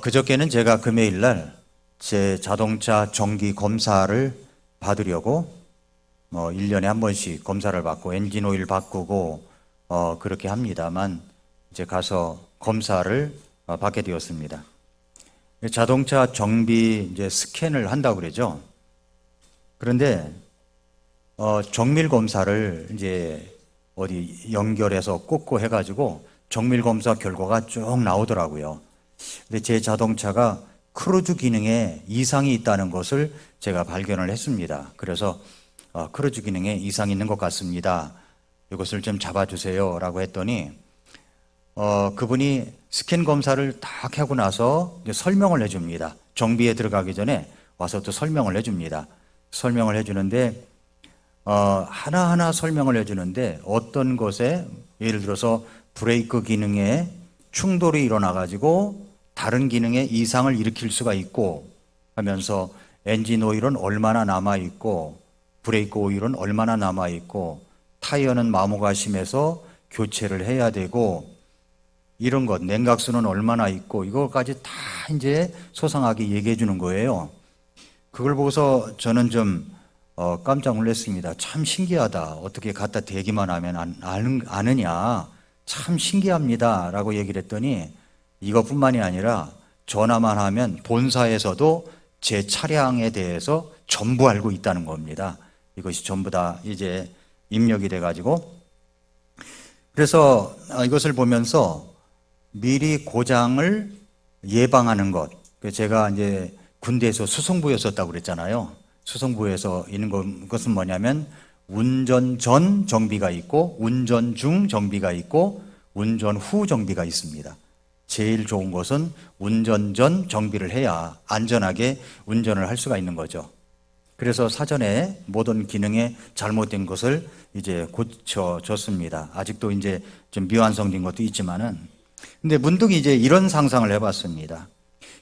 그저께는 제가 금요일 날 제 자동차 정기 검사를 받으려고 1년에 한 번씩 검사를 받고 엔진 오일 바꾸고 그렇게 합니다만 이제 가서 검사를 받게 되었습니다. 자동차 정비 이제 스캔을 한다고 그러죠. 그런데 정밀 검사를 이제 어디 연결해서 꽂고 해가지고 정밀 검사 결과가 쭉 나오더라고요. 근데 제 자동차가 크루즈 기능에 이상이 있다는 것을 제가 발견을 했습니다. 그래서 크루즈 기능에 이상이 있는 것 같습니다. 이것을 좀 잡아주세요 라고 했더니 그분이 스캔 검사를 딱 하고 나서 이제 설명을 해줍니다. 정비에 들어가기 전에 와서 또 설명을 해줍니다. 설명을 해주는데 하나하나 설명을 해주는데 어떤 것에 예를 들어서 브레이크 기능에 충돌이 일어나가지고 다른 기능에 이상을 일으킬 수가 있고 하면서 엔진 오일은 얼마나 남아있고 브레이크 오일은 얼마나 남아있고 타이어는 마모가 심해서 교체를 해야 되고 이런 것, 냉각수는 얼마나 있고 이거까지 다 이제 소상하게 얘기해 주는 거예요. 그걸 보고서 저는 좀 깜짝 놀랐습니다. 참 신기하다. 어떻게 갖다 대기만 하면 아느냐. 참 신기합니다. 라고 얘기를 했더니 이것뿐만이 아니라 전화만 하면 본사에서도 제 차량에 대해서 전부 알고 있다는 겁니다. 이것이 전부 다 이제 입력이 돼가지고 그래서 이것을 보면서 미리 고장을 예방하는 것. 제가 이제 군대에서 수송부였었다고 그랬잖아요. 수송부에서 있는 것은 뭐냐면 운전 전 정비가 있고 운전 중 정비가 있고 운전 후 정비가 있습니다. 제일 좋은 것은 운전 전 정비를 해야 안전하게 운전을 할 수가 있는 거죠. 그래서 사전에 모든 기능에 잘못된 것을 이제 고쳐줬습니다. 아직도 이제 좀 미완성된 것도 있지만은. 근데 문득 이제 이런 상상을 해봤습니다.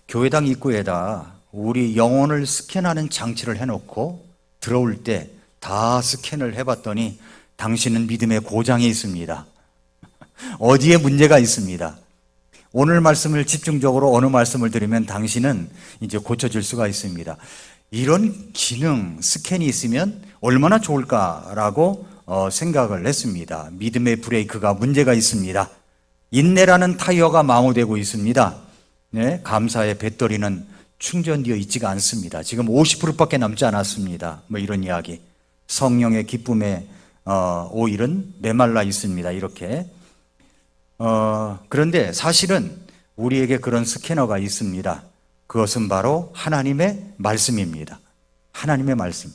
교회당 입구에다 우리 영혼을 스캔하는 장치를 해놓고 들어올 때 다 스캔을 해봤더니 당신은 믿음의 고장이 있습니다. 어디에 문제가 있습니다. 오늘 말씀을 집중적으로 어느 말씀을 들으면 당신은 이제 고쳐질 수가 있습니다. 이런 기능, 스캔이 있으면 얼마나 좋을까라고 생각을 했습니다. 믿음의 브레이크가 문제가 있습니다. 인내라는 타이어가 마모되고 있습니다. 네, 감사의 배터리는 충전되어 있지가 않습니다. 지금 50%밖에 남지 않았습니다. 뭐 이런 이야기. 성령의 기쁨의 오일은 메말라 있습니다. 이렇게. 그런데 사실은 우리에게 그런 스캐너가 있습니다. 그것은 바로 하나님의 말씀입니다. 하나님의 말씀.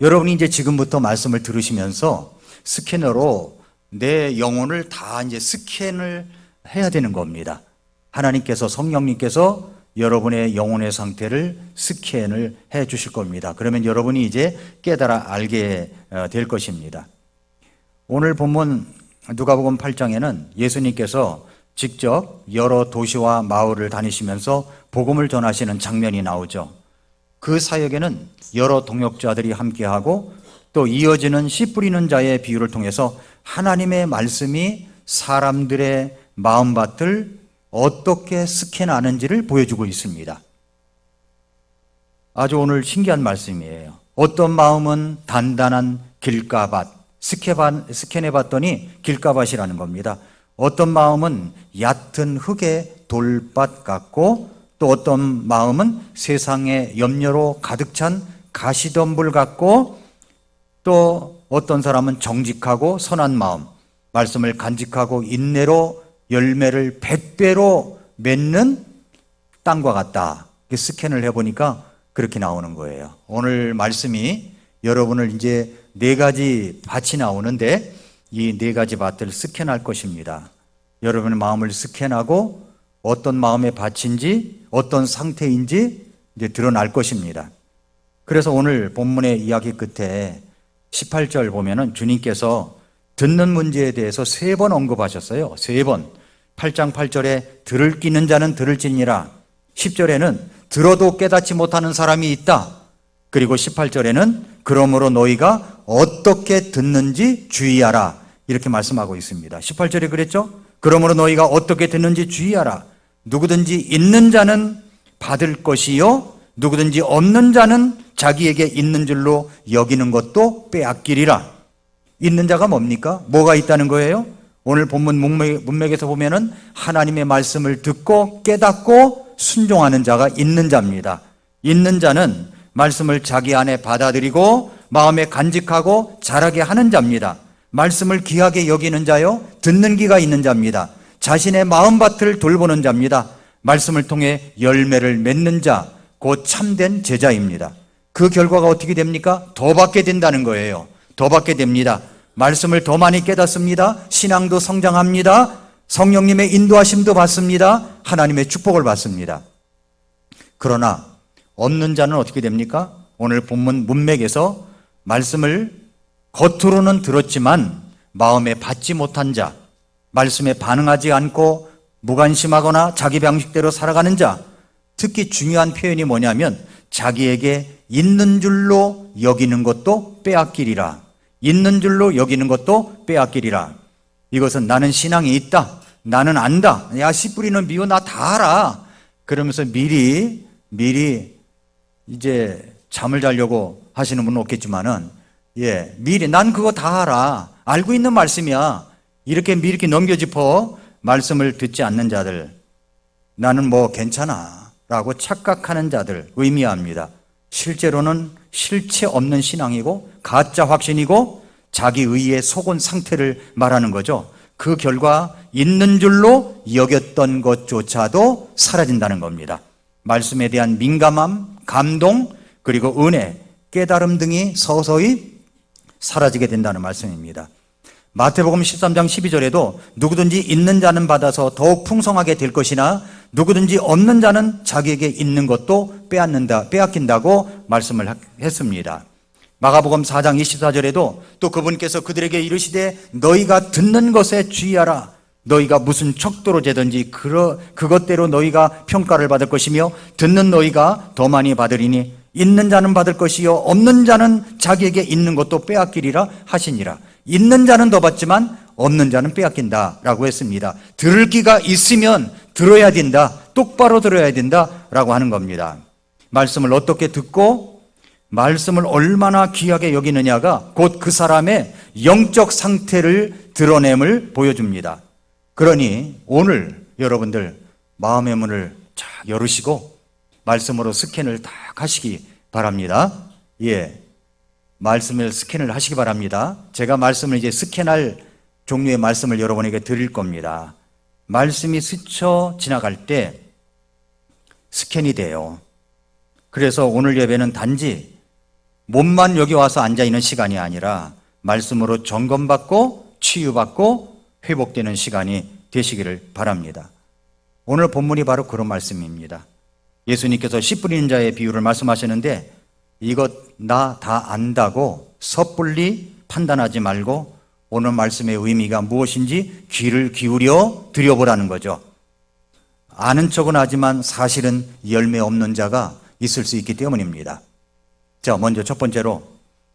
여러분이 이제 지금부터 말씀을 들으시면서 스캐너로 내 영혼을 다 이제 스캔을 해야 되는 겁니다. 하나님께서, 성령님께서 여러분의 영혼의 상태를 스캔을 해 주실 겁니다. 그러면 여러분이 이제 깨달아 알게 될 것입니다. 오늘 본문 누가복음 8장에는 예수님께서 직접 여러 도시와 마을을 다니시면서 복음을 전하시는 장면이 나오죠. 그 사역에는 여러 동역자들이 함께하고 또 이어지는 씨 뿌리는 자의 비유를 통해서 하나님의 말씀이 사람들의 마음밭을 어떻게 스캔하는지를 보여주고 있습니다. 아주 오늘 신기한 말씀이에요. 어떤 마음은 단단한 길가밭, 스캔해봤더니 길가밭이라는 겁니다. 어떤 마음은 얕은 흙의 돌밭 같고 또 어떤 마음은 세상의 염려로 가득 찬 가시덤불 같고 또 어떤 사람은 정직하고 선한 마음, 말씀을 간직하고 인내로 열매를 100배로 맺는 땅과 같다. 스캔을 해보니까 그렇게 나오는 거예요. 오늘 말씀이 여러분을 이제 4가지 밭이 나오는데 이 4가지 밭을 스캔할 것입니다. 여러분의 마음을 스캔하고 어떤 마음의 밭인지 어떤 상태인지 이제 드러날 것입니다. 그래서 오늘 본문의 이야기 끝에 18절 보면은 주님께서 듣는 문제에 대해서 3번 언급하셨어요. 3번. 8장 8절에 들을 끼는 자는 들을지니라. 10절에는 들어도 깨닫지 못하는 사람이 있다. 그리고 18절에는 그러므로 너희가 어떻게 듣는지 주의하라. 이렇게 말씀하고 있습니다. 18절에 그랬죠? 그러므로 너희가 어떻게 듣는지 주의하라. 누구든지 있는 자는 받을 것이요 누구든지 없는 자는 자기에게 있는 줄로 여기는 것도 빼앗기리라. 있는 자가 뭡니까? 뭐가 있다는 거예요? 오늘 본문 문맥에서 보면은 하나님의 말씀을 듣고 깨닫고 순종하는 자가 있는 자입니다. 있는 자는 말씀을 자기 안에 받아들이고 마음에 간직하고 자라게 하는 자입니다. 말씀을 귀하게 여기는 자요, 듣는 귀가 있는 자입니다. 자신의 마음밭을 돌보는 자입니다. 말씀을 통해 열매를 맺는 자, 곧 참된 제자입니다. 그 결과가 어떻게 됩니까? 더 받게 된다는 거예요. 더 받게 됩니다. 말씀을 더 많이 깨닫습니다. 신앙도 성장합니다. 성령님의 인도하심도 받습니다. 하나님의 축복을 받습니다. 그러나 없는 자는 어떻게 됩니까? 오늘 본문 문맥에서 말씀을 겉으로는 들었지만 마음에 받지 못한 자, 말씀에 반응하지 않고 무관심하거나 자기 방식대로 살아가는 자, 특히 중요한 표현이 뭐냐면 자기에게 있는 줄로 여기는 것도 빼앗기리라. 있는 줄로 여기는 것도 빼앗기리라. 이것은 나는 신앙이 있다, 나는 안다, 야 씨 뿌리는 미워 나 다 알아, 그러면서 미리 이제 잠을 자려고 하시는 분은 없겠지만은 미리 난 그거 다 알아, 알고 있는 말씀이야, 이렇게 미리 넘겨짚어 말씀을 듣지 않는 자들, 나는 뭐 괜찮아 라고 착각하는 자들 의미합니다. 실제로는 실체 없는 신앙이고 가짜 확신이고 자기 의에 속은 상태를 말하는 거죠. 그 결과 있는 줄로 여겼던 것조차도 사라진다는 겁니다. 말씀에 대한 민감함, 감동, 그리고 은혜, 깨달음 등이 서서히 사라지게 된다는 말씀입니다. 마태복음 13장 12절에도 누구든지 있는 자는 받아서 더욱 풍성하게 될 것이나 누구든지 없는 자는 자기에게 있는 것도 빼앗긴다고 말씀을 했습니다. 마가복음 4장 24절에도 또 그분께서 그들에게 이르시되 너희가 듣는 것에 주의하라. 너희가 무슨 척도로 재든지 그것대로 너희가 평가를 받을 것이며 듣는 너희가 더 많이 받으리니 있는 자는 받을 것이요 없는 자는 자기에게 있는 것도 빼앗기리라 하시니라. 있는 자는 더 받지만 없는 자는 빼앗긴다라고 했습니다. 들을 귀가 있으면 들어야 된다, 똑바로 들어야 된다라고 하는 겁니다. 말씀을 어떻게 듣고 말씀을 얼마나 귀하게 여기느냐가 곧 그 사람의 영적 상태를 드러냄을 보여줍니다. 그러니 오늘 여러분들 마음의 문을 쫙 열으시고 말씀으로 스캔을 딱 하시기 바랍니다. 말씀을 스캔을 하시기 바랍니다. 제가 말씀을 이제 스캔할 종류의 말씀을 여러분에게 드릴 겁니다. 말씀이 스쳐 지나갈 때 스캔이 돼요. 그래서 오늘 예배는 단지 몸만 여기 와서 앉아있는 시간이 아니라 말씀으로 점검받고 치유받고 회복되는 시간이 되시기를 바랍니다. 오늘 본문이 바로 그런 말씀입니다. 예수님께서 씨 뿌리는 자의 비유를 말씀하시는데 이것 나 다 안다고 섣불리 판단하지 말고 오늘 말씀의 의미가 무엇인지 귀를 기울여 드려보라는 거죠. 아는 척은 하지만 사실은 열매 없는 자가 있을 수 있기 때문입니다. 자, 먼저 첫 번째로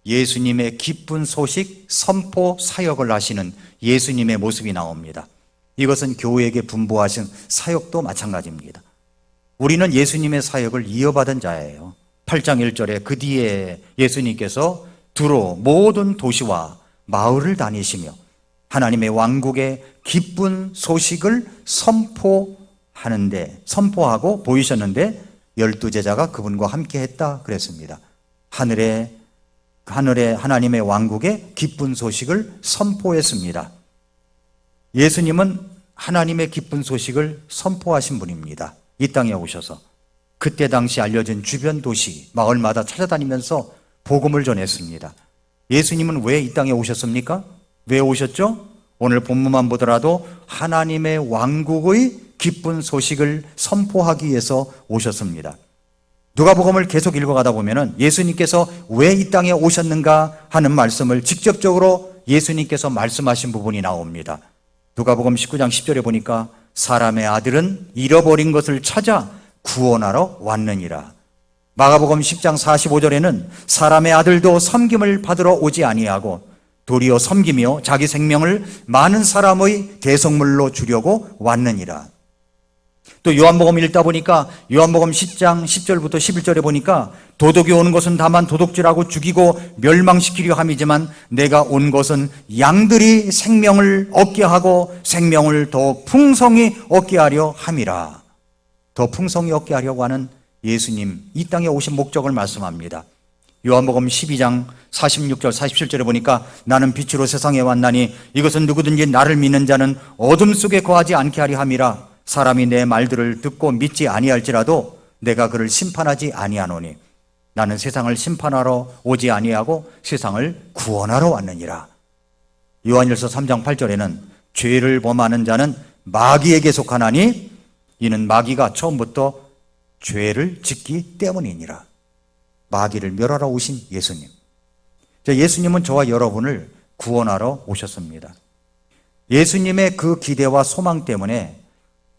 예수님의 기쁜 소식 선포 사역을 하시는 예수님의 모습이 나옵니다. 이것은 교회에게 분부하신 사역도 마찬가지입니다. 우리는 예수님의 사역을 이어받은 자예요. 8장 1절에 그 뒤에 예수님께서 두루 모든 도시와 마을을 다니시며 하나님의 왕국의 기쁜 소식을 선포하고 보이셨는데 12제자가 그분과 함께 했다 그랬습니다. 하늘에 하나님의 왕국의 기쁜 소식을 선포했습니다. 예수님은 하나님의 기쁜 소식을 선포하신 분입니다. 이 땅에 오셔서 그때 당시 알려진 주변 도시, 마을마다 찾아다니면서 복음을 전했습니다. 예수님은 왜 이 땅에 오셨습니까? 왜 오셨죠? 오늘 본문만 보더라도 하나님의 왕국의 기쁜 소식을 선포하기 위해서 오셨습니다. 누가복음을 계속 읽어가다 보면은 예수님께서 왜 이 땅에 오셨는가 하는 말씀을 직접적으로 예수님께서 말씀하신 부분이 나옵니다. 누가복음 19장 10절에 보니까 사람의 아들은 잃어버린 것을 찾아 구원하러 왔느니라. 마가복음 10장 45절에는 사람의 아들도 섬김을 받으러 오지 아니하고 도리어 섬기며 자기 생명을 많은 사람의 대속물로 주려고 왔느니라. 또 요한복음 읽다 보니까 요한복음 10장 10절부터 11절에 보니까 도둑이 오는 것은 다만 도둑질하고 죽이고 멸망시키려 함이지만 내가 온 것은 양들이 생명을 얻게 하고 생명을 더 풍성히 얻게 하려 함이라. 더 풍성히 얻게 하려고 하는 예수님, 이 땅에 오신 목적을 말씀합니다. 요한복음 12장 46절 47절에 보니까 나는 빛으로 세상에 왔나니 이것은 누구든지 나를 믿는 자는 어둠 속에 거하지 않게 하려 함이라. 사람이 내 말들을 듣고 믿지 아니할지라도 내가 그를 심판하지 아니하노니 나는 세상을 심판하러 오지 아니하고 세상을 구원하러 왔느니라. 요한일서 3장 8절에는 죄를 범하는 자는 마귀에게 속하나니 이는 마귀가 처음부터 죄를 짓기 때문이니라. 마귀를 멸하러 오신 예수님. 예수님은 저와 여러분을 구원하러 오셨습니다. 예수님의 그 기대와 소망 때문에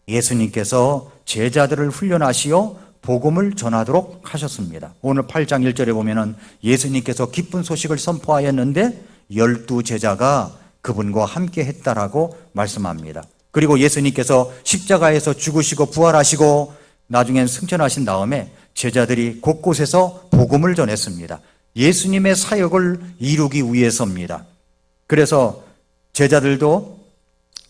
예수님께서 제자들을 훈련하시어 복음을 전하도록 하셨습니다. 오늘 8장 1절에 보면은 예수님께서 기쁜 소식을 선포하였는데 12제자가 그분과 함께 했다라고 말씀합니다. 그리고 예수님께서 십자가에서 죽으시고 부활하시고 나중엔 승천하신 다음에 제자들이 곳곳에서 복음을 전했습니다. 예수님의 사역을 이루기 위해서입니다. 그래서 제자들도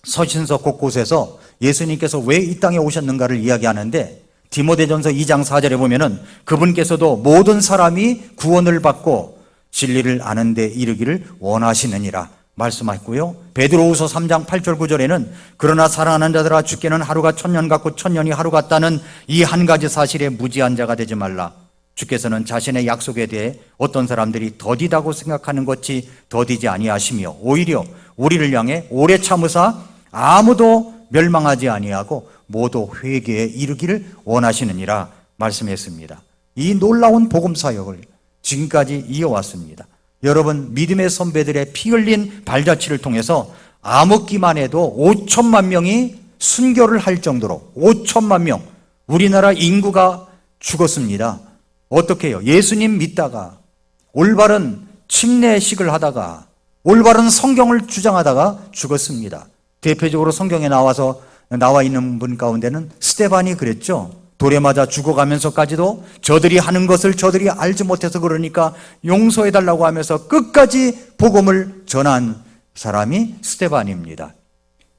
서신서 곳곳에서 예수님께서 왜 이 땅에 오셨는가를 이야기하는데 디모데전서 2장 4절에 보면은 그분께서도 모든 사람이 구원을 받고 진리를 아는 데 이르기를 원하시느니라 말씀하셨고요. 베드로후서 3장 8절 9절에는 그러나 사랑하는 자들아 주께는 하루가 천년 같고 천년이 하루 같다는 이 한 가지 사실에 무지한 자가 되지 말라. 주께서는 자신의 약속에 대해 어떤 사람들이 더디다고 생각하는 것이 더디지 아니하시며 오히려 우리를 향해 오래 참으사 아무도 멸망하지 아니하고 모두 회개에 이르기를 원하시느니라 말씀했습니다. 이 놀라운 복음 사역을 지금까지 이어왔습니다. 여러분, 믿음의 선배들의 피 흘린 발자취를 통해서 암흑기만 해도 5천만 명이 순교를 할 정도로 5천만 명, 우리나라 인구가 죽었습니다. 어떻게 해요? 예수님 믿다가 올바른 침례식을 하다가 올바른 성경을 주장하다가 죽었습니다. 대표적으로 성경에 나와 있는 분 가운데는 스데반이 그랬죠. 돌에 맞아 죽어가면서까지도 저들이 하는 것을 저들이 알지 못해서 그러니까 용서해달라고 하면서 끝까지 복음을 전한 사람이 스데반입니다.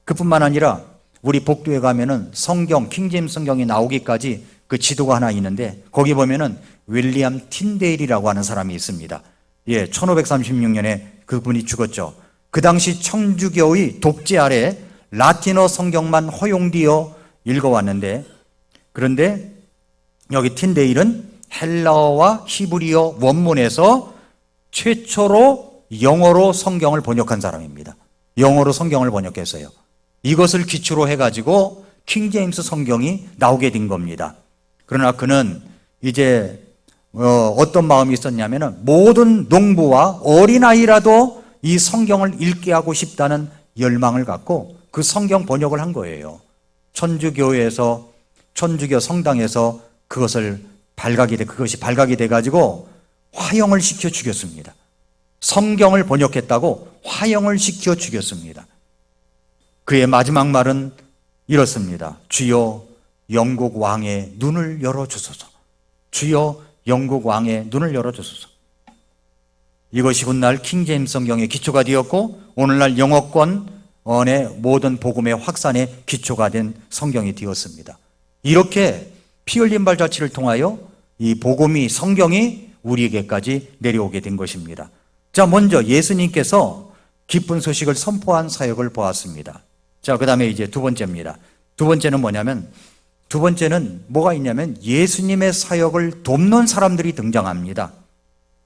그뿐만 아니라 우리 복도에 가면은 성경, 킹제임스 성경이 나오기까지 그 지도가 하나 있는데 거기 보면은 윌리엄 틴데일이라고 하는 사람이 있습니다. 1536년에 그분이 죽었죠. 그 당시 천주교의 독재 아래 라틴어 성경만 허용되어 읽어왔는데 그런데 여기 틴데일은 헬라어와 히브리어 원문에서 최초로 영어로 성경을 번역한 사람입니다. 영어로 성경을 번역했어요. 이것을 기초로 해가지고 킹제임스 성경이 나오게 된 겁니다. 그러나 그는 이제 어떤 마음이 있었냐면은 모든 농부와 어린아이라도 이 성경을 읽게 하고 싶다는 열망을 갖고 그 성경 번역을 한 거예요. 천주교에서 천주교 성당에서 그것이 발각이 돼 가지고 화형을 시켜 죽였습니다. 성경을 번역했다고 화형을 시켜 죽였습니다. 그의 마지막 말은 이렇습니다. 주여 영국 왕의 눈을 열어 주소서. 주여 영국 왕의 눈을 열어 주소서. 이것이 훗날 킹제임스 성경의 기초가 되었고 오늘날 영어권의 모든 복음의 확산의 기초가 된 성경이 되었습니다. 이렇게 피 흘린 발자취를 통하여 이 복음이 성경이 우리에게까지 내려오게 된 것입니다. 자, 먼저 예수님께서 기쁜 소식을 선포한 사역을 보았습니다. 자, 그 다음에 이제 두 번째입니다. 두 번째는 뭐가 있냐면 예수님의 사역을 돕는 사람들이 등장합니다.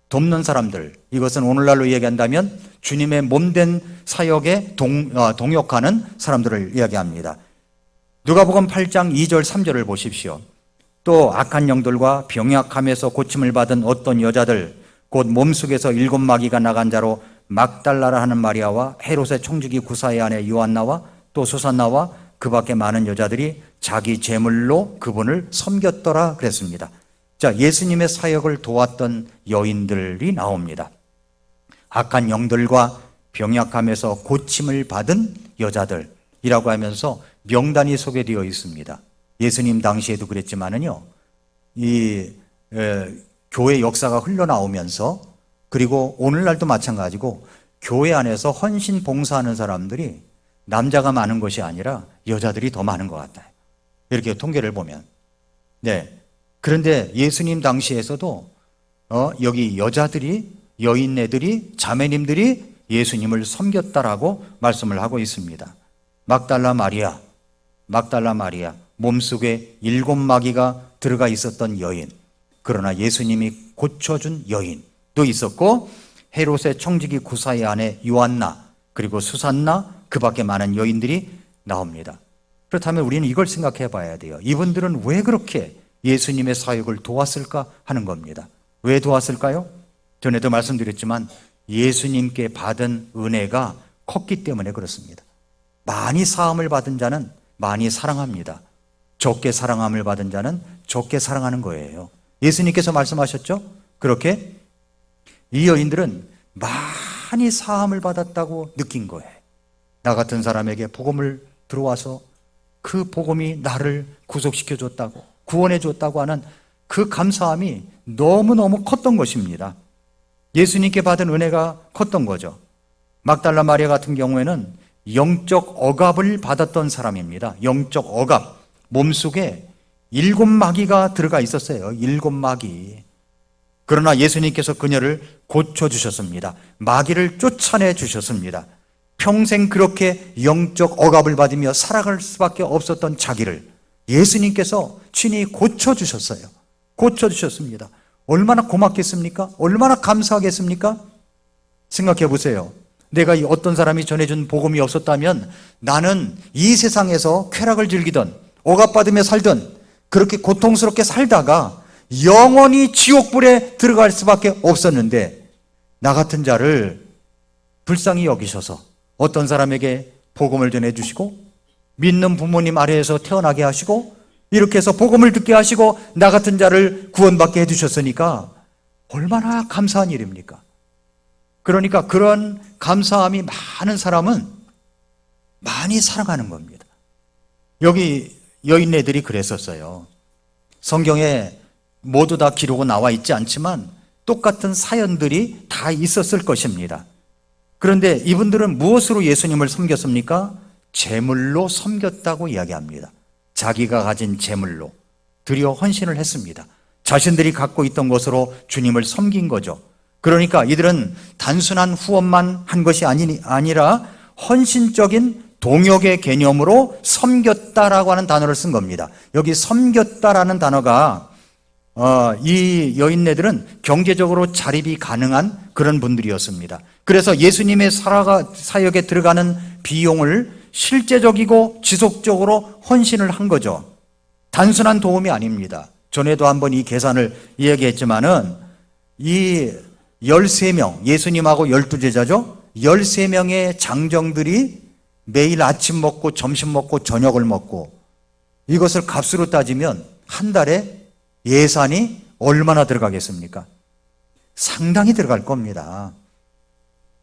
돕는 사람들, 이것은 오늘날로 이야기한다면 주님의 몸된 사역에 동역하는 사람들을 이야기합니다. 누가복음 8장 2절 3절을 보십시오. 또 악한 영들과 병약함에서 고침을 받은 어떤 여자들 곧 몸속에서 7마귀가 나간 자로 막달라라 하는 마리아와 헤롯의 총주기 구사의 아내 요한나와 또 수산나와 그 밖에 많은 여자들이 자기 재물로 그분을 섬겼더라 그랬습니다. 자, 예수님의 사역을 도왔던 여인들이 나옵니다. 악한 영들과 병약함에서 고침을 받은 여자들이라고 하면서 명단이 소개되어 있습니다. 예수님 당시에도 그랬지만은요, 교회 역사가 흘러나오면서, 그리고 오늘날도 마찬가지고 교회 안에서 헌신 봉사하는 사람들이 남자가 많은 것이 아니라 여자들이 더 많은 것 같아요. 이렇게 통계를 보면. 네. 그런데 예수님 당시에서도 여기 여자들이, 여인네들이, 자매님들이 예수님을 섬겼다라고 말씀을 하고 있습니다. 막달라 마리아, 몸속에 7마귀가 들어가 있었던 여인, 그러나 예수님이 고쳐준 여인도 있었고, 헤롯의 청지기 구사의 아내 요한나, 그리고 수산나, 그 밖에 많은 여인들이 나옵니다. 그렇다면 우리는 이걸 생각해 봐야 돼요. 이분들은 왜 그렇게 예수님의 사역을 도왔을까 하는 겁니다. 왜 도왔을까요? 전에도 말씀드렸지만 예수님께 받은 은혜가 컸기 때문에 그렇습니다. 많이 사함을 받은 자는 많이 사랑합니다. 적게 사랑함을 받은 자는 적게 사랑하는 거예요. 예수님께서 말씀하셨죠? 그렇게 이 여인들은 많이 사함을 받았다고 느낀 거예요. 나 같은 사람에게 복음을 들어와서 그 복음이 나를 구속시켜 줬다고, 구원해 줬다고 하는 그 감사함이 너무너무 컸던 것입니다. 예수님께 받은 은혜가 컸던 거죠. 막달라 마리아 같은 경우에는 영적 억압을 받았던 사람입니다. 영적 억압. 몸속에 7마귀가 들어가 있었어요. 7마귀. 그러나 예수님께서 그녀를 고쳐주셨습니다. 마귀를 쫓아내 주셨습니다. 평생 그렇게 영적 억압을 받으며 살아갈 수밖에 없었던 자기를 예수님께서 친히 고쳐주셨어요. 고쳐주셨습니다. 얼마나 고맙겠습니까? 얼마나 감사하겠습니까? 생각해 보세요. 내가 어떤 사람이 전해준 복음이 없었다면 나는 이 세상에서 쾌락을 즐기던, 억압받으며 살던, 그렇게 고통스럽게 살다가 영원히 지옥불에 들어갈 수밖에 없었는데, 나 같은 자를 불쌍히 여기셔서 어떤 사람에게 복음을 전해주시고, 믿는 부모님 아래에서 태어나게 하시고, 이렇게 해서 복음을 듣게 하시고 나 같은 자를 구원받게 해주셨으니까 얼마나 감사한 일입니까? 그러니까 그런 감사함이 많은 사람은 많이 사랑하는 겁니다. 여기 여인네들이 그랬었어요. 성경에 모두 다 기록은 나와 있지 않지만 똑같은 사연들이 다 있었을 것입니다. 그런데 이분들은 무엇으로 예수님을 섬겼습니까? 제물로 섬겼다고 이야기합니다. 자기가 가진 제물로 드려 헌신을 했습니다. 자신들이 갖고 있던 것으로 주님을 섬긴 거죠. 그러니까 이들은 단순한 후원만 한 것이 아니라 헌신적인 동역의 개념으로 섬겼다라고 하는 단어를 쓴 겁니다. 여기 섬겼다라는 단어가 이 여인네들은 경제적으로 자립이 가능한 그런 분들이었습니다. 그래서 예수님의 사역에 들어가는 비용을 실제적이고 지속적으로 헌신을 한 거죠. 단순한 도움이 아닙니다. 전에도 한번 이 계산을 이야기했지만은 이 13명, 예수님하고 12제자죠. 13명의 장정들이 매일 아침 먹고 점심 먹고 저녁을 먹고, 이것을 값으로 따지면 한 달에 예산이 얼마나 들어가겠습니까? 상당히 들어갈 겁니다.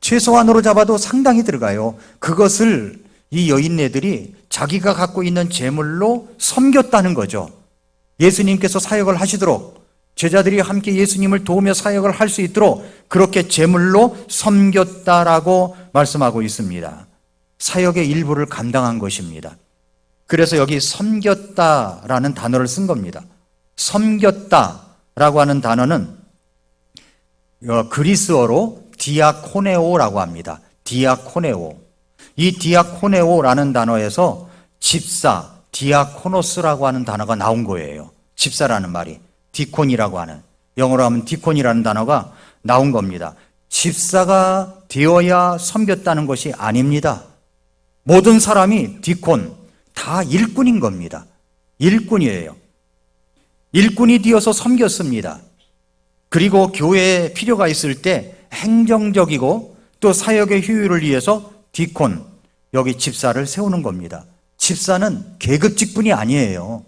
최소한으로 잡아도 상당히 들어가요. 그것을 이 여인네들이 자기가 갖고 있는 재물로 섬겼다는 거죠. 예수님께서 사역을 하시도록, 제자들이 함께 예수님을 도우며 사역을 할 수 있도록 그렇게 재물로 섬겼다라고 말씀하고 있습니다. 사역의 일부를 감당한 것입니다. 그래서 여기 섬겼다라는 단어를 쓴 겁니다. 섬겼다라고 하는 단어는 그리스어로 디아코네오라고 합니다. 디아코네오. 이 디아코네오라는 단어에서 집사, 디아코노스라고 하는 단어가 나온 거예요. 집사라는 말이. 디콘이라고 하는, 영어로 하면 디콘이라는 단어가 나온 겁니다. 집사가 되어야 섬겼다는 것이 아닙니다. 모든 사람이 디콘, 다 일꾼인 겁니다. 일꾼이에요. 일꾼이 되어서 섬겼습니다. 그리고 교회에 필요가 있을 때 행정적이고 또 사역의 효율을 위해서 디콘, 여기 집사를 세우는 겁니다. 집사는 계급 직분이 아니에요.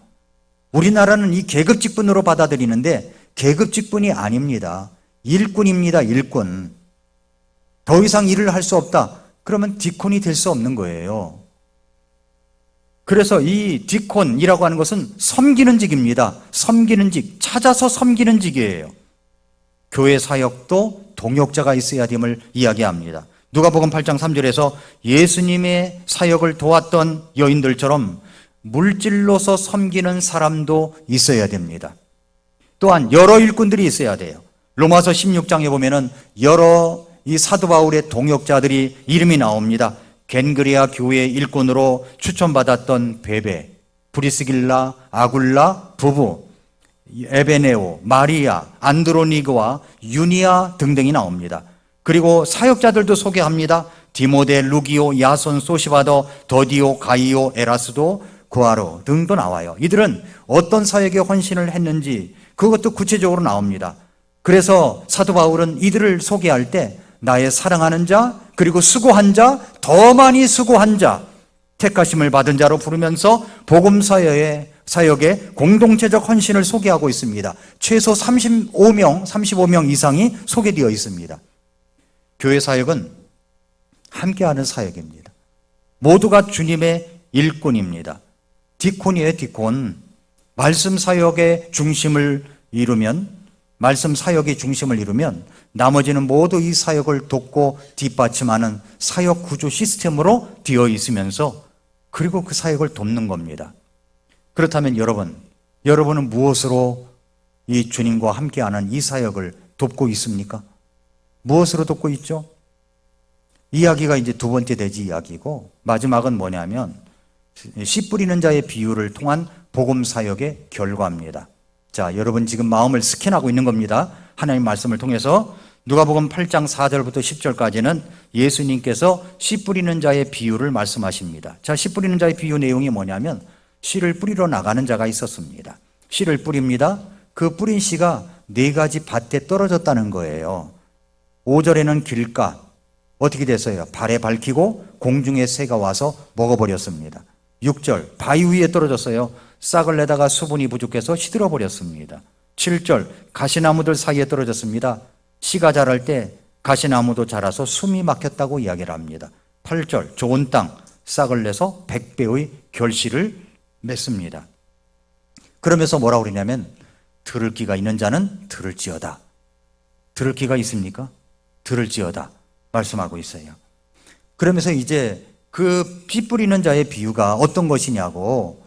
우리나라는 이 계급 직분으로 받아들이는데 계급 직분이 아닙니다. 일꾼입니다. 일꾼. 더 이상 일을 할 수 없다. 그러면 디콘이 될 수 없는 거예요. 그래서 이 디콘이라고 하는 것은 섬기는 직입니다. 섬기는 직, 찾아서 섬기는 직이에요. 교회 사역도 동역자가 있어야 됨을 이야기합니다. 누가복음 8장 3절에서 예수님의 사역을 도왔던 여인들처럼 물질로서 섬기는 사람도 있어야 됩니다. 또한 여러 일꾼들이 있어야 돼요. 로마서 16장에 보면은 여러 이 사도 바울의 동역자들이 이름이 나옵니다. 겐그리아 교회의 일꾼으로 추천받았던 베베, 브리스길라, 아굴라 부부, 에베네오, 마리아, 안드로니그와 유니아 등등이 나옵니다. 그리고 사역자들도 소개합니다. 디모데, 루기오, 야손, 소시바더, 더디오, 가이오, 에라스도, 구아로 등도 나와요. 이들은 어떤 사역에 헌신을 했는지 그것도 구체적으로 나옵니다. 그래서 사도 바울은 이들을 소개할 때 나의 사랑하는 자, 그리고 수고한 자, 더 많이 수고한 자, 택하심을 받은 자로 부르면서 복음 사역의 공동체적 헌신을 소개하고 있습니다. 최소 35명 이상이 소개되어 있습니다. 교회 사역은 함께하는 사역입니다. 모두가 주님의 일꾼입니다. 디콘이에요, 디콘. 말씀 사역의 중심을 이루면, 말씀 사역의 중심을 이루면 나머지는 모두 이 사역을 돕고 뒷받침하는 사역 구조 시스템으로 되어 있으면서 그리고 그 사역을 돕는 겁니다. 그렇다면 여러분은 무엇으로 이 주님과 함께하는 이 사역을 돕고 있습니까? 무엇으로 돕고 있죠? 이야기가 이제 두 번째 돼지 이야기고 마지막은 뭐냐면 씨 뿌리는 자의 비유를 통한 복음 사역의 결과입니다. 자, 여러분 지금 마음을 스캔하고 있는 겁니다. 하나님 말씀을 통해서 누가복음 8장 4절부터 10절까지는 예수님께서 씨 뿌리는 자의 비유를 말씀하십니다. 자, 씨 뿌리는 자의 비유 내용이 뭐냐면 씨를 뿌리러 나가는 자가 있었습니다. 씨를 뿌립니다. 그 뿌린 씨가 네 가지 밭에 떨어졌다는 거예요. 5절에는 길가, 어떻게 됐어요? 발에 밝히고 공중에 새가 와서 먹어버렸습니다. 6절, 바위 위에 떨어졌어요. 싹을 내다가 수분이 부족해서 시들어 버렸습니다. 7절, 가시나무들 사이에 떨어졌습니다. 씨가 자랄 때 가시나무도 자라서 숨이 막혔다고 이야기를 합니다. 8절, 좋은 땅, 싹을 내서 100배의 결실을 맺습니다. 그러면서 뭐라고 그러냐면 들을 귀가 있는 자는 들을지어다. 들을 귀가 있습니까? 들을지어다 말씀하고 있어요. 그러면서 이제 그 피 뿌리는 자의 비유가 어떤 것이냐고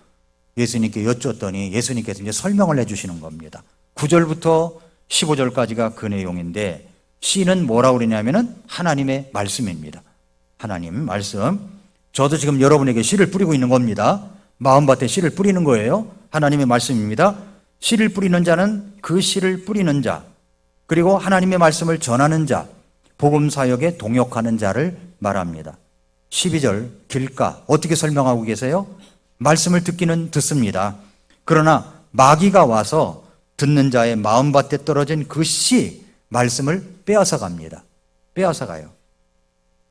예수님께 여쭈었더니 예수님께서 이제 설명을 해주시는 겁니다. 9절부터 15절까지가 그 내용인데 씨는 뭐라고 그러냐면은 하나님의 말씀입니다. 하나님 말씀. 저도 지금 여러분에게 씨를 뿌리고 있는 겁니다. 마음밭에 씨를 뿌리는 거예요. 하나님의 말씀입니다. 씨를 뿌리는 자는 그 씨를 뿌리는 자, 그리고 하나님의 말씀을 전하는 자, 복음 사역에 동역하는 자를 말합니다. 12절 길가 어떻게 설명하고 계세요? 말씀을 듣기는 듣습니다. 그러나 마귀가 와서 듣는 자의 마음밭에 떨어진 그 씨 말씀을 빼앗아 갑니다. 빼앗아 가요.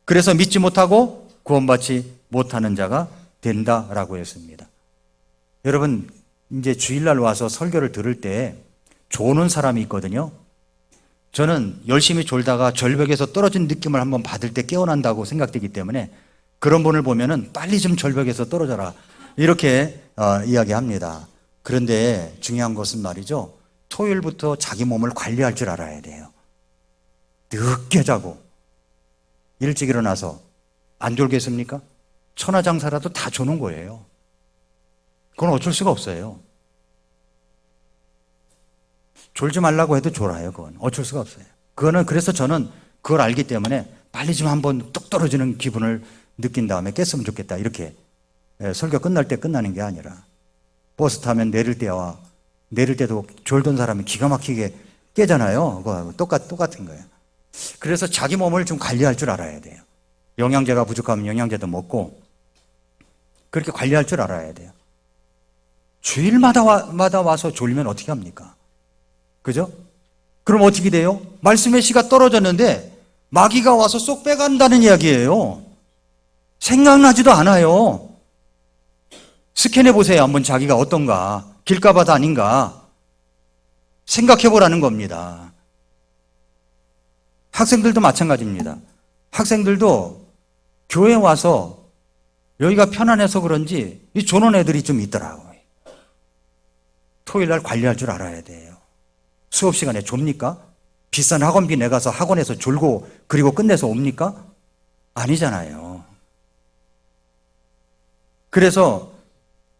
그래서 믿지 못하고 구원받지 못하는 자가 된다라고 했습니다. 여러분 이제 주일날 와서 설교를 들을 때 조는 사람이 있거든요. 저는 열심히 졸다가 절벽에서 떨어진 느낌을 한번 받을 때 깨어난다고 생각되기 때문에 그런 분을 보면은 빨리 좀 절벽에서 떨어져라 이렇게 이야기합니다. 그런데 중요한 것은 말이죠. 토요일부터 자기 몸을 관리할 줄 알아야 돼요. 늦게 자고 일찍 일어나서 안 졸겠습니까? 천하장사라도 다 조는 거예요. 그건 어쩔 수가 없어요. 졸지 말라고 해도 졸아요. 그건 어쩔 수가 없어요. 그래서 저는 그걸 알기 때문에 빨리 좀 한번 뚝 떨어지는 기분을 느낀 다음에 깼으면 좋겠다. 이렇게 설교 끝날 때 끝나는 게 아니라 버스 타면 내릴 때도 졸던 사람이 기가 막히게 깨잖아요. 그거 똑같은 거예요. 그래서 자기 몸을 좀 관리할 줄 알아야 돼요. 영양제가 부족하면 영양제도 먹고 그렇게 관리할 줄 알아야 돼요. 주일마다 와서 졸면 어떻게 합니까? 그죠? 그럼 어떻게 돼요? 말씀의 씨가 떨어졌는데 마귀가 와서 쏙 빼간다는 이야기예요. 생각나지도 않아요. 스캔해 보세요. 한번 자기가 어떤가. 길가바다 아닌가. 생각해 보라는 겁니다. 학생들도 마찬가지입니다. 학생들도 교회 와서 여기가 편안해서 그런지 이 조는 애들이 좀 있더라고요. 토요일 날 관리할 줄 알아야 돼요. 수업 시간에 좁니까? 비싼 학원비 내가서 학원에서 졸고 그리고 끝내서 옵니까? 아니잖아요. 그래서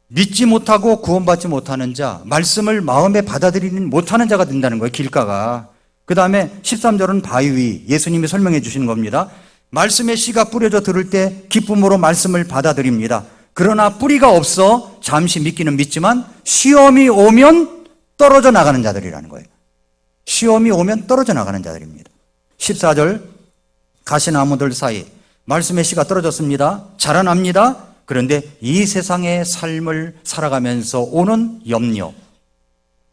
믿지 못하고 구원받지 못하는 자, 말씀을 마음에 받아들이지 못하는 자가 된다는 거예요, 길가가. 그 다음에 13절은 바위 위, 예수님이 설명해 주시는 겁니다. 말씀의 씨가 뿌려져 들을 때 기쁨으로 말씀을 받아들입니다. 그러나 뿌리가 없어 잠시 믿기는 믿지만 시험이 오면 떨어져 나가는 자들이라는 거예요. 시험이 오면 떨어져 나가는 자들입니다. 14절, 가시나무들 사이 말씀의 씨가 떨어졌습니다. 자라납니다. 그런데 이 세상의 삶을 살아가면서 오는 염려,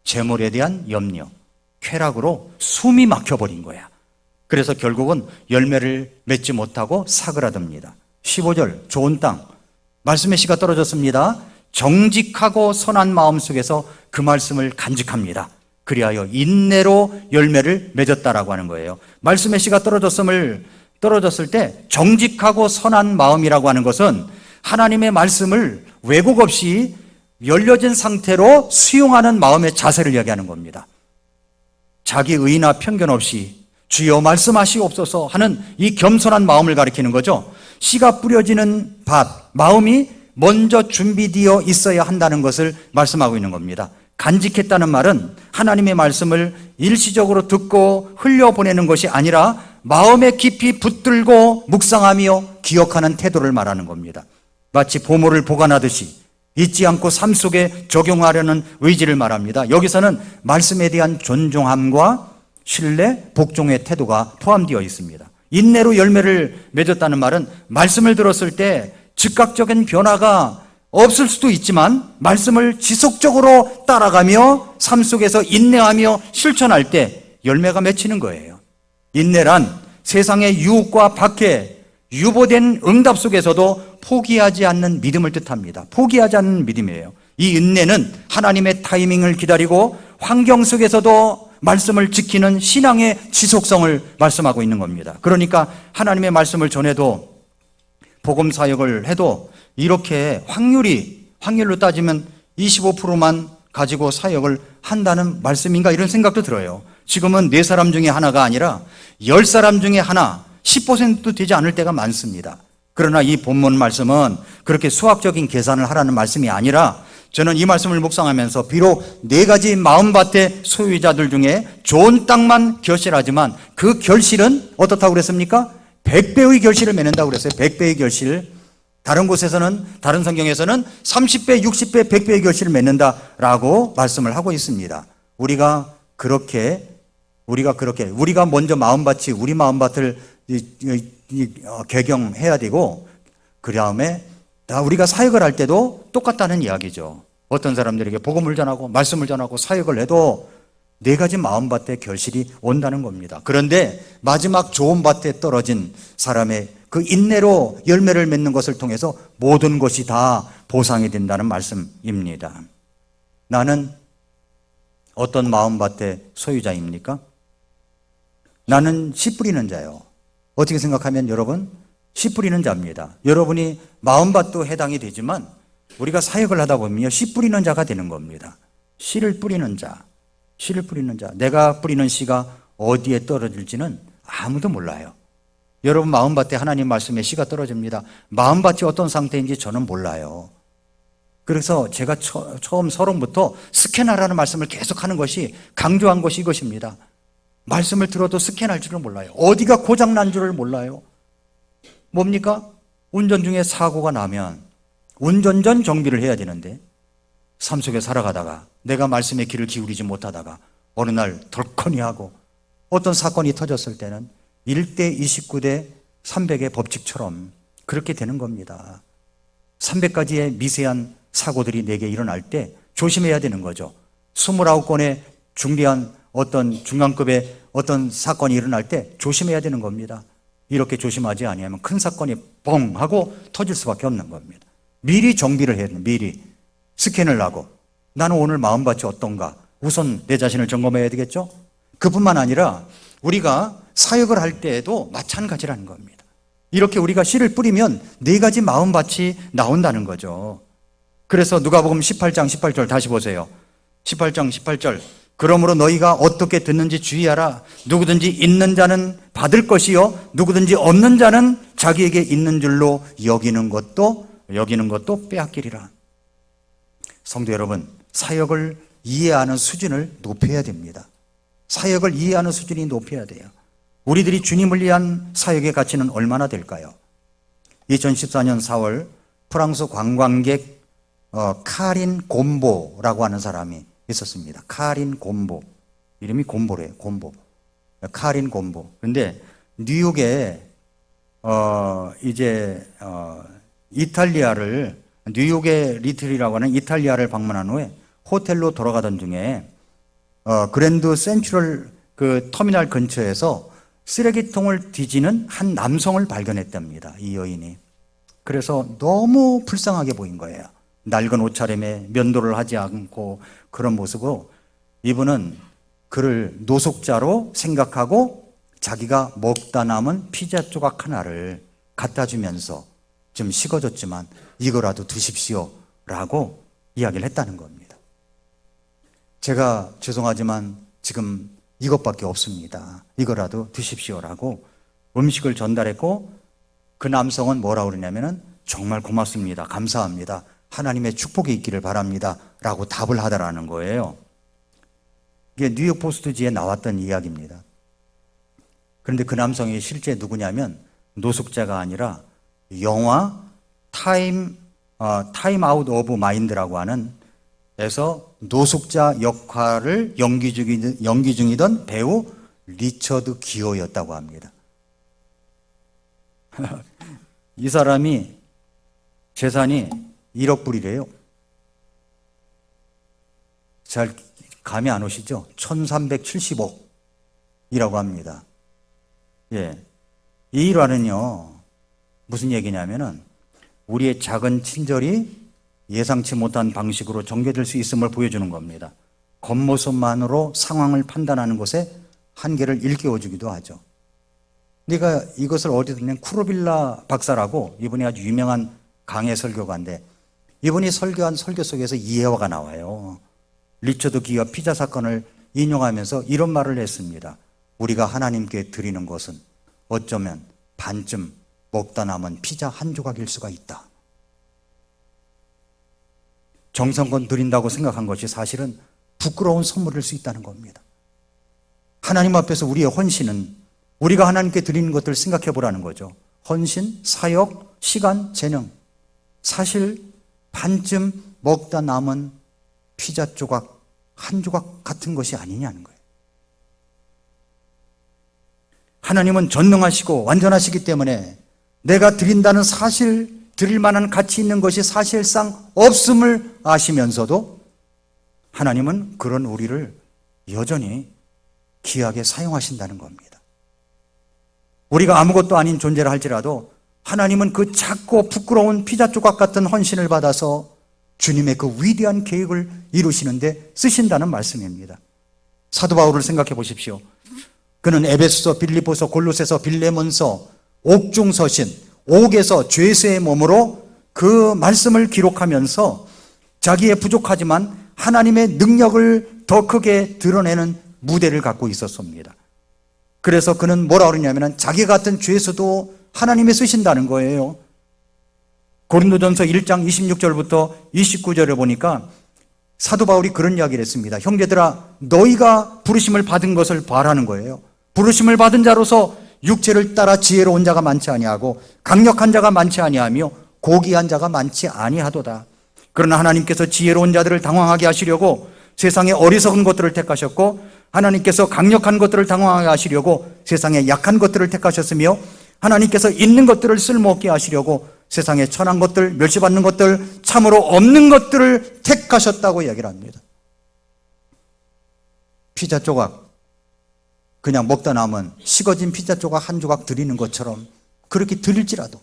재물에 대한 염려, 쾌락으로 숨이 막혀버린 거야. 그래서 결국은 열매를 맺지 못하고 사그라듭니다. 15절, 좋은 땅, 말씀의 씨가 떨어졌습니다. 정직하고 선한 마음 속에서 그 말씀을 간직합니다. 그리하여 인내로 열매를 맺었다라고 하는 거예요. 말씀의 씨가 떨어졌을 때 정직하고 선한 마음이라고 하는 것은 하나님의 말씀을 왜곡 없이 열려진 상태로 수용하는 마음의 자세를 이야기하는 겁니다. 자기 의나 편견 없이 주여 말씀하시옵소서 하는 이 겸손한 마음을 가리키는 거죠. 씨가 뿌려지는 밭, 마음이 먼저 준비되어 있어야 한다는 것을 말씀하고 있는 겁니다. 간직했다는 말은 하나님의 말씀을 일시적으로 듣고 흘려보내는 것이 아니라 마음에 깊이 붙들고 묵상하며 기억하는 태도를 말하는 겁니다. 마치 보물을 보관하듯이 잊지 않고 삶 속에 적용하려는 의지를 말합니다. 여기서는 말씀에 대한 존중함과 신뢰, 복종의 태도가 포함되어 있습니다. 인내로 열매를 맺었다는 말은 말씀을 들었을 때 즉각적인 변화가 없을 수도 있지만 말씀을 지속적으로 따라가며 삶 속에서 인내하며 실천할 때 열매가 맺히는 거예요. 인내란 세상의 유혹과 박해, 유보된 응답 속에서도 포기하지 않는 믿음을 뜻합니다. 포기하지 않는 믿음이에요. 이 인내는 하나님의 타이밍을 기다리고 환경 속에서도 말씀을 지키는 신앙의 지속성을 말씀하고 있는 겁니다. 그러니까 하나님의 말씀을 전해도 복음 사역을 해도 이렇게 확률로 따지면 25%만 가지고 사역을 한다는 말씀인가 이런 생각도 들어요. 지금은 4사람 중에 하나가 아니라 10사람 중에 하나, 10%도 되지 않을 때가 많습니다. 그러나 이 본문 말씀은 그렇게 수학적인 계산을 하라는 말씀이 아니라 저는 이 말씀을 묵상하면서 비록 4가지 마음밭의 소유자들 중에 좋은 땅만 결실하지만 그 결실은 어떻다고 그랬습니까? 100배의 결실을 맺는다고 그랬어요. 100배의 결실. 다른 곳에서는, 다른 성경에서는 30배, 60배, 100배의 결실을 맺는다라고 말씀을 하고 있습니다. 우리가 먼저 마음밭이 우리 마음밭을 개경해야 되고 그 다음에 우리가 사역을 할 때도 똑같다는 이야기죠. 어떤 사람들에게 복음을 전하고 말씀을 전하고 사역을 해도 4가지 마음밭의 결실이 온다는 겁니다. 그런데 마지막 좋은 밭에 떨어진 사람의 그 인내로 열매를 맺는 것을 통해서 모든 것이 다 보상이 된다는 말씀입니다. 나는 어떤 마음밭의 소유자입니까? 나는 씨 뿌리는 자요. 어떻게 생각하면 여러분? 씨 뿌리는 자입니다. 여러분이 마음밭도 해당이 되지만 우리가 사역을 하다 보면 씨 뿌리는 자가 되는 겁니다. 씨를 뿌리는 자. 내가 뿌리는 씨가 어디에 떨어질지는 아무도 몰라요. 여러분 마음밭에 하나님 말씀에 씨가 떨어집니다. 마음밭이 어떤 상태인지 저는 몰라요. 그래서 제가 처음 서론부터 스캔하라는 말씀을 계속하는 것이 강조한 것이 이것입니다. 말씀을 들어도 스캔할 줄을 몰라요. 어디가 고장난 줄을 몰라요. 뭡니까? 운전 중에 사고가 나면 운전 전 정비를 해야 되는데 삶 속에 살아가다가 내가 말씀의 귀를 기울이지 못하다가 어느 날 덜커니 하고 어떤 사건이 터졌을 때는 1대 29대 300의 법칙처럼 그렇게 되는 겁니다. 300가지의 미세한 사고들이 내게 일어날 때 조심해야 되는 거죠. 29건의 중대한 어떤 중간급의 어떤 사건이 일어날 때 조심해야 되는 겁니다. 이렇게 조심하지 아니하면 큰 사건이 뻥 하고 터질 수밖에 없는 겁니다. 미리 정비를 해야 돼요. 미리 스캔을 하고 나는 오늘 마음밭이 어떤가 우선 내 자신을 점검해야 되겠죠. 그뿐만 아니라 우리가 사역을 할 때에도 마찬가지라는 겁니다. 이렇게 우리가 씨를 뿌리면 네 가지 마음밭이 나온다는 거죠. 그래서 누가복음 18장 18절 다시 보세요. 18장 18절. 그러므로 너희가 어떻게 듣는지 주의하라. 누구든지 있는 자는 받을 것이요 누구든지 없는 자는 자기에게 있는 줄로 여기는 것도 빼앗기리라. 성도 여러분, 사역을 이해하는 수준을 높여야 됩니다. 사역을 이해하는 수준이 높여야 돼요. 우리들이 주님을 위한 사역의 가치는 얼마나 될까요? 2014년 4월 프랑스 관광객 카린 곰보라고 하는 사람이 있었습니다. 카린 곰보. 이름이 곰보래요. 곰보. 카린 곰보. 그런데 뉴욕에 이탈리아를 뉴욕의 리틀이라고 하는 이탈리아를 방문한 후에 호텔로 돌아가던 중에 그랜드 센트럴 그 터미널 근처에서 쓰레기통을 뒤지는 한 남성을 발견했답니다. 이 여인이. 그래서 너무 불쌍하게 보인 거예요. 낡은 옷차림에 면도를 하지 않고 그런 모습으로 이분은 그를 노숙자로 생각하고 자기가 먹다 남은 피자 조각 하나를 갖다 주면서 좀 식어졌지만 이거라도 드십시오 라고 이야기를 했다는 겁니다. 제가 죄송하지만 지금 이것밖에 없습니다. 이거라도 드십시오라고 음식을 전달했고 그 남성은 뭐라고 그러냐면은 정말 고맙습니다. 감사합니다. 하나님의 축복이 있기를 바랍니다. 라고 답을 하더라는 거예요. 이게 뉴욕 포스트지에 나왔던 이야기입니다. 그런데 그 남성이 실제 누구냐면 노숙자가 아니라 영화 타임 아웃 오브 마인드라고 하는 에서 노숙자 역할을 연기 중이던 배우 리처드 기어였다고 합니다. 이 사람이 재산이 1억 불이래요. 잘 감이 안 오시죠? 1370억이라고 합니다. 예. 이 일화는요, 무슨 얘기냐면은 우리의 작은 친절이 예상치 못한 방식으로 전개될 수 있음을 보여주는 겁니다. 겉모습만으로 상황을 판단하는 것에 한계를 일깨워주기도 하죠. 내가 이것을 어디서 듣냐면 쿠르빌라 박사라고 이분이 아주 유명한 강해 설교가인데 이분이 설교한 설교 속에서 이 예화가 나와요. 리처드 기어 피자 사건을 인용하면서 이런 말을 했습니다. 우리가 하나님께 드리는 것은 어쩌면 반쯤 먹다 남은 피자 한 조각일 수가 있다. 정성껏 드린다고 생각한 것이 사실은 부끄러운 선물일 수 있다는 겁니다. 하나님 앞에서 우리의 헌신은 우리가 하나님께 드리는 것들을 생각해 보라는 거죠. 헌신, 사역, 시간, 재능. 사실 반쯤 먹다 남은 피자 조각, 한 조각 같은 것이 아니냐는 거예요. 하나님은 전능하시고 완전하시기 때문에 내가 드린다는 사실, 드릴 만한 가치 있는 것이 사실상 없음을 아시면서도 하나님은 그런 우리를 여전히 귀하게 사용하신다는 겁니다. 우리가 아무것도 아닌 존재를 할지라도 하나님은 그 작고 부끄러운 피자 조각 같은 헌신을 받아서 주님의 그 위대한 계획을 이루시는데 쓰신다는 말씀입니다. 사도 바울을 생각해 보십시오. 그는 에베소서, 빌립보서, 골로새서, 빌레몬서, 옥중서신, 옥에서 죄수의 몸으로 그 말씀을 기록하면서 자기의 부족하지만 하나님의 능력을 더 크게 드러내는 무대를 갖고 있었습니다. 그래서 그는 뭐라 그러냐면 자기 같은 죄수도 하나님이 쓰신다는 거예요. 고린도전서 1장 26절부터 29절에 보니까 사도 바울이 그런 이야기를 했습니다. 형제들아, 너희가 부르심을 받은 것을 바라는 거예요. 부르심을 받은 자로서 육체를 따라 지혜로운 자가 많지 아니하고 강력한 자가 많지 아니하며 고귀한 자가 많지 아니하도다. 그러나 하나님께서 지혜로운 자들을 당황하게 하시려고 세상의 어리석은 것들을 택하셨고 하나님께서 강력한 것들을 당황하게 하시려고 세상의 약한 것들을 택하셨으며 하나님께서 있는 것들을 쓸모없게 하시려고 세상의 천한 것들, 멸시받는 것들, 참으로 없는 것들을 택하셨다고 이야기를 합니다. 피자 조각, 그냥 먹다 남은 식어진 피자 조각 한 조각 드리는 것처럼 그렇게 드릴지라도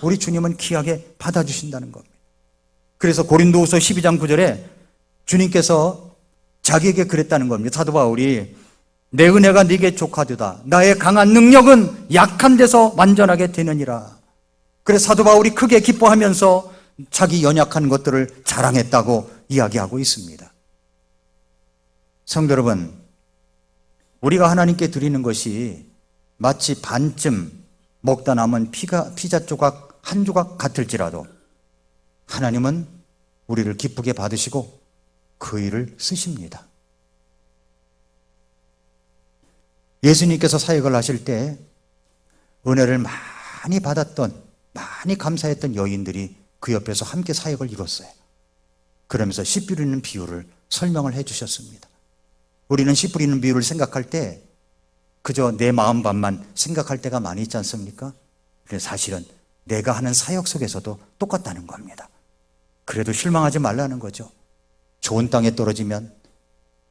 우리 주님은 귀하게 받아주신다는 겁니다. 그래서 고린도후서 12장 9절에 주님께서 자기에게 그랬다는 겁니다. 사도 바울이 내 은혜가 네게 족하도다. 나의 강한 능력은 약한 데서 완전하게 되느니라. 그래 사도 바울이 크게 기뻐하면서 자기 연약한 것들을 자랑했다고 이야기하고 있습니다. 성도 여러분, 우리가 하나님께 드리는 것이 마치 반쯤 먹다 남은 피자 조각 한 조각 같을지라도 하나님은 우리를 기쁘게 받으시고 그 일을 쓰십니다. 예수님께서 사역을 하실 때 은혜를 많이 받았던, 많이 감사했던 여인들이 그 옆에서 함께 사역을 이뤘어요. 그러면서 씨 뿌리는 비유를 설명을 해 주셨습니다. 우리는 씨 뿌리는 비유를 생각할 때 그저 내 마음밭만 생각할 때가 많이 있지 않습니까? 그래서 사실은 내가 하는 사역 속에서도 똑같다는 겁니다. 그래도 실망하지 말라는 거죠. 좋은 땅에 떨어지면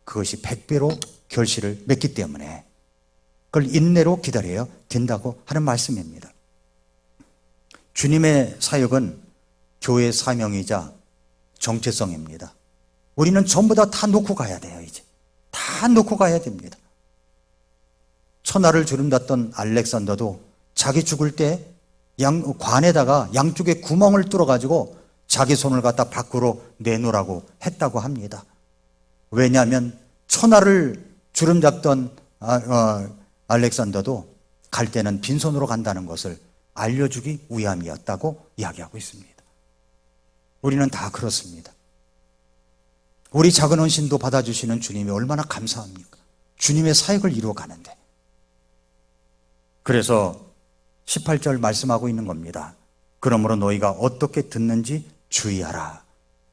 그것이 100배로 결실을 맺기 때문에 그걸 인내로 기다려야 된다고 하는 말씀입니다. 주님의 사역은 교회의 사명이자 정체성입니다. 우리는 전부 다 놓고 가야 돼요. 이제 다 놓고 가야 됩니다. 천하를 주름닫던 알렉산더도 자기 죽을 때 관에다가 양쪽에 구멍을 뚫어가지고 자기 손을 갖다 밖으로 내놓으라고 했다고 합니다. 왜냐하면 천하를 주름잡던 알렉산더도 갈 때는 빈손으로 간다는 것을 알려주기 위함이었다고 이야기하고 있습니다. 우리는 다 그렇습니다. 우리 작은 헌신도 받아주시는 주님이 얼마나 감사합니까? 주님의 사역을 이루어 가는데. 그래서 18절 말씀하고 있는 겁니다. 그러므로 너희가 어떻게 듣는지 주의하라.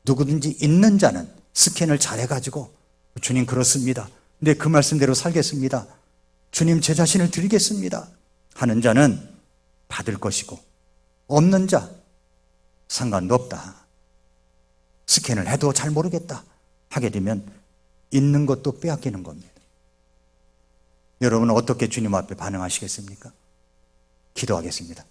누구든지 있는 자는 스캔을 잘해가지고 주님 그렇습니다. 네, 그 말씀대로 살겠습니다. 주님 제 자신을 드리겠습니다 하는 자는 받을 것이고 없는 자 상관도 없다. 스캔을 해도 잘 모르겠다 하게 되면 있는 것도 빼앗기는 겁니다. 여러분은 어떻게 주님 앞에 반응하시겠습니까? 기도하겠습니다.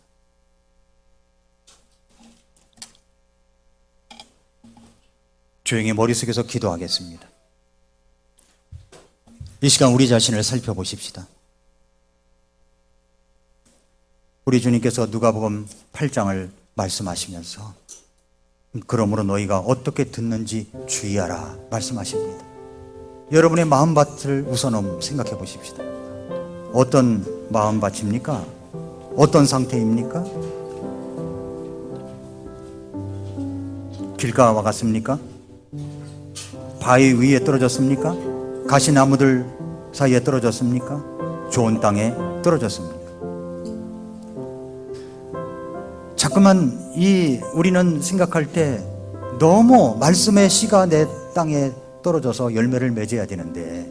조용히 머릿속에서 기도하겠습니다. 이 시간 우리 자신을 살펴보십시다. 우리 주님께서 누가복음 8장을 말씀하시면서 그러므로 너희가 어떻게 듣는지 주의하라 말씀하십니다. 여러분의 마음밭을 우선 생각해 보십시다. 어떤 마음밭입니까? 어떤 상태입니까? 길가와 같습니까? 바위 위에 떨어졌습니까? 가시나무들 사이에 떨어졌습니까? 좋은 땅에 떨어졌습니까? 자꾸만 우리는 생각할 때 너무 말씀의 씨가 내 땅에 떨어져서 열매를 맺어야 되는데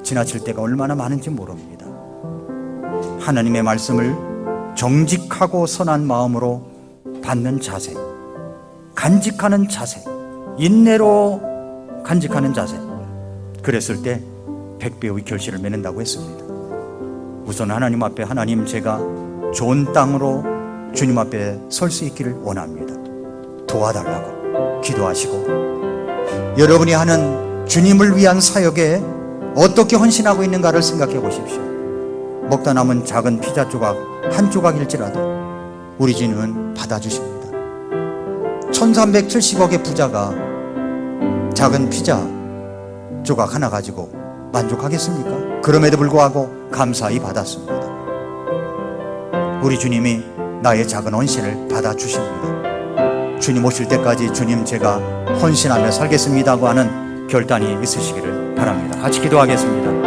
지나칠 때가 얼마나 많은지 모릅니다. 하나님의 말씀을 정직하고 선한 마음으로 받는 자세, 간직하는 자세, 인내로 간직하는 자세, 그랬을 때 100배의 결실을 맺는다고 했습니다. 우선 하나님 앞에 하나님 제가 좋은 땅으로 주님 앞에 설 수 있기를 원합니다. 도와달라고 기도하시고 여러분이 하는 주님을 위한 사역에 어떻게 헌신하고 있는가를 생각해 보십시오. 먹다 남은 작은 피자 조각 한 조각일지라도 우리 주님은 받아주십니다. 1370억의 부자가 작은 피자 조각 하나 가지고 만족하겠습니까? 그럼에도 불구하고 감사히 받았습니다. 우리 주님이 나의 작은 헌신을 받아주십니다. 주님 오실 때까지 주님 제가 헌신하며 살겠습니다고 하는 결단이 있으시기를 바랍니다. 같이 기도하겠습니다.